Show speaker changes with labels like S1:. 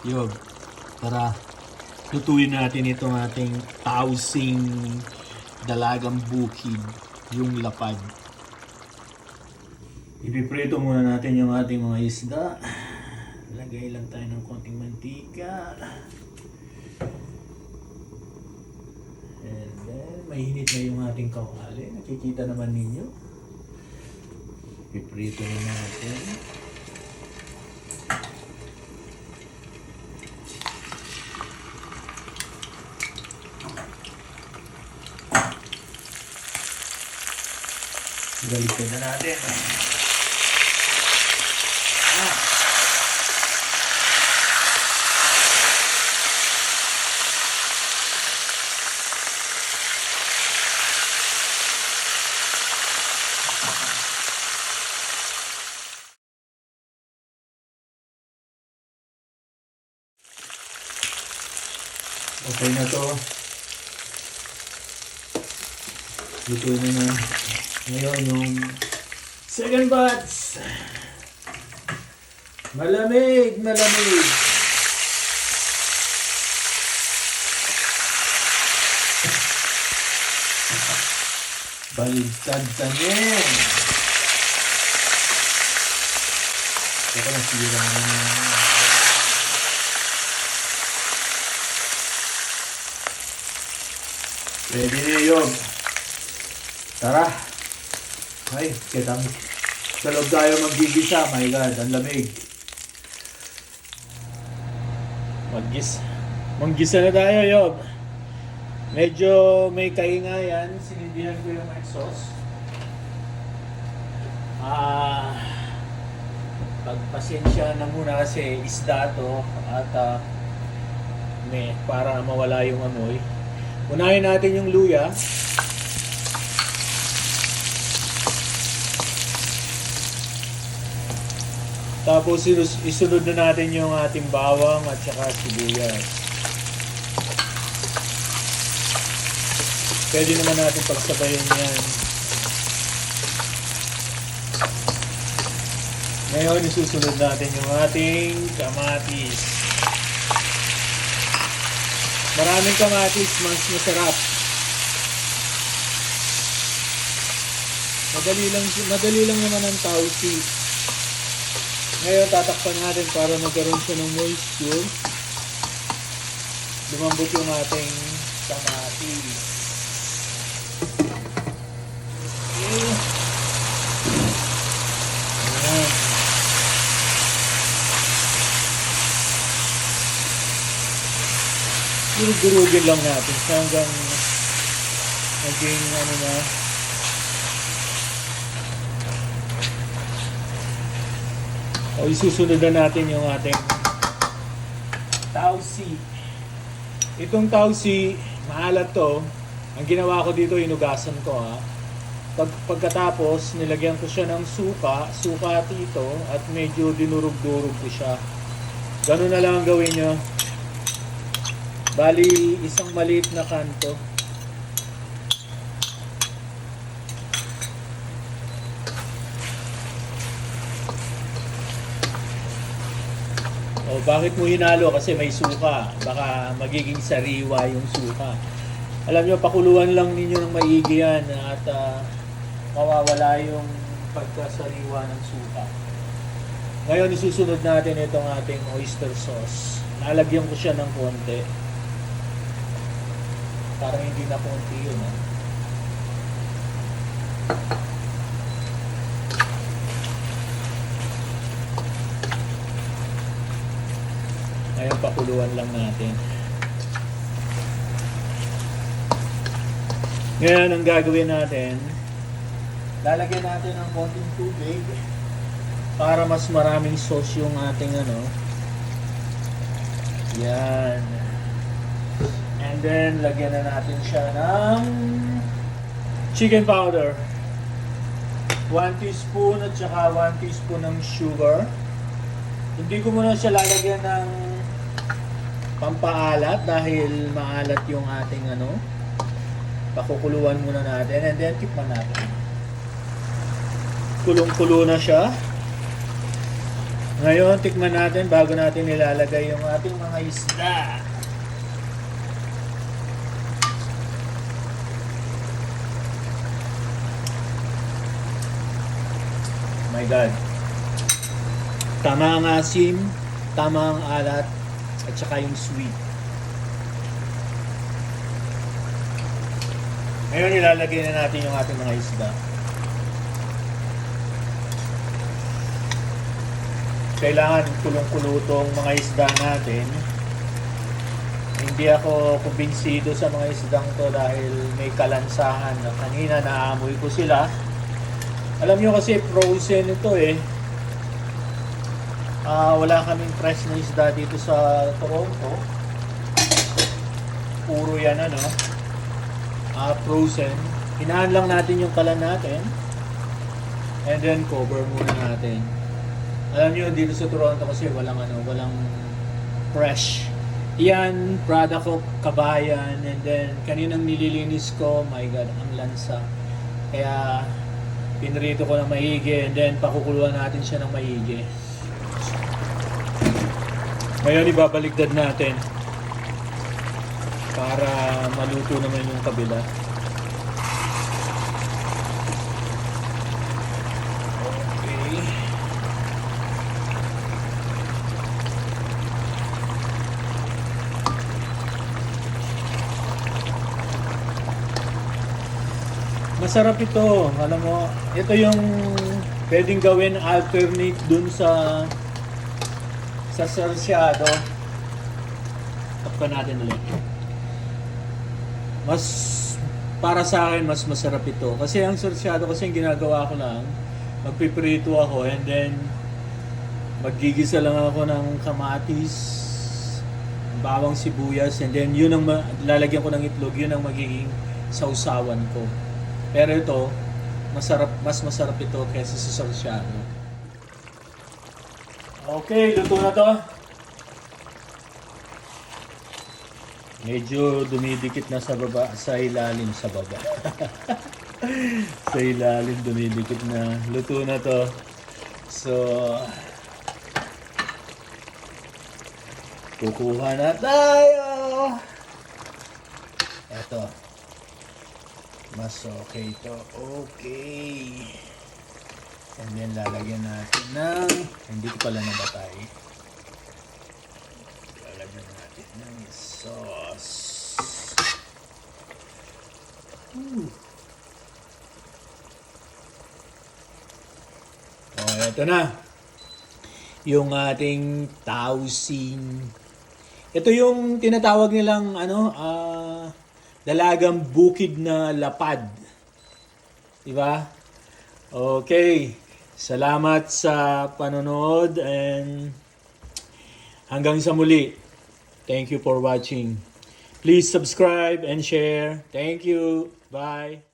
S1: Yun. Tara, lutuin natin itong ating tausing dalagang bukid, yung lapad. Ipiprito muna natin yung ating mga isda. Lagay lang tayo ng konting mantika. And then, mainit na yung ating kawali. Nakikita naman ninyo. Ipiprito na natin. Balikan na natin. Okay na to. Luto na na. Ngayon yung second batch. Malamig, malamig. Baligtad tanin. Ito na sira na. Ready na yun. Tara. Ay, kitang sa loob tayo maggigisa. My God, ang lamig. Manggisa na tayo, Yob. Medyo may kaingayan. Sinindihan ko yung exhaust. Pagpasensya na muna kasi isda to at para mawala yung amoy. Unahin natin yung luya. Tapos isunod na natin yung ating bawang at saka sibuyas. Pwede naman natin pagsabayin yan. Ngayon isusunod natin yung ating kamatis. Maraming kamatis, mas masarap. Madali lang naman ang tausi. Ngayon tatakpan natin para magkaroon siya ng moisture. Lumambot yung ating kamatis. Okay. Ayan. Durugin lang natin hanggang maging ano na. O isusunod na natin yung ating tausi. Itong tausi, maalat to. Ang ginawa ko dito, hinugasan ko Pagkatapos, nilagyan ko siya ng suka dito at medyo dinurog-durog ko siya. Ganun na lang ang gawin nyo. Bali, isang maliit na kanto. O, bakit mo hinalo? Kasi may suka. Baka magiging sariwa yung suka. Alam nyo, pakuluan lang ninyo ng maigi yan at mawawala yung pagkasariwa ng suka. Ngayon, isusunod natin itong ating oyster sauce. Nalagyan ko siya ng konti. Parang hindi na konti yun. Ngayon, pakuluan lang natin. Ngayon, ang gagawin natin, lalagyan natin ng konting tubig para mas maraming sauce yung ating yan. And then, lagyan na natin siya ng chicken powder. 1 teaspoon at saka 1 teaspoon ng sugar. Hindi ko muna siya lalagyan ng pampaalat dahil maalat yung ating pakukuluan muna natin and then tikman natin. Kulong-kulo na siya. Ngayon, tikman natin bago natin nilalagay yung ating mga isda. My God. Tama ang asim, tama ang alat, at saka yung sweet. Ngayon, ilalagay na natin yung ating mga isda. Kailangan kulong-kulo tong mga isda natin. Hindi ako kumbinsido sa mga isdang to dahil may kalansahan. Kanina naamoy ko sila. Alam nyo kasi frozen ito eh. Wala kaming fresh na isda dito sa Toronto. Puro yan frozen. Hinaan lang natin yung kalan natin. And then cover muna natin. Alam nyo dito sa Toronto kasi walang fresh. Yan, product of kabayan. And then kaninang nililinis ko, my God, ang lansa. Kaya pinrito ko ng maigi and then pakukuluan natin siya ng maigi. Ngayon ibabaligtad natin para maluto naman yung kabila. Okay. Masarap ito. Alam mo, ito yung pwedeng gawin alternate dun sa sarsyado. Takpan natin ulit. Mas para sa akin mas masarap ito kasi ang sarsyado kasi yung ginagawa ko lang, magpiprito ako and then maggigisa lang ako ng kamatis, bawang sibuyas, and then yun ang lalagyan ko ng itlog, yun ang magiging sausawan ko. Pero ito, mas masarap ito kaysa sa sarsyado. Okay, luto na to. Medyo dumidikit na sa baba, sa ilalim sa baba. Sa ilalim dumidikit na. Luto na to. So, kukuha na tayo. Eto. Mas okay to. Okay. And then lalagyan natin ng, hindi ko pala nabatay. Lalagyan natin ng sauce. Oh, ito na. Yung ating tausin. Ito yung tinatawag nilang dalagang bukid na lapad. Diba? Okay. Salamat sa panonood and hanggang sa muli. Thank you for watching. Please subscribe and share. Thank you. Bye.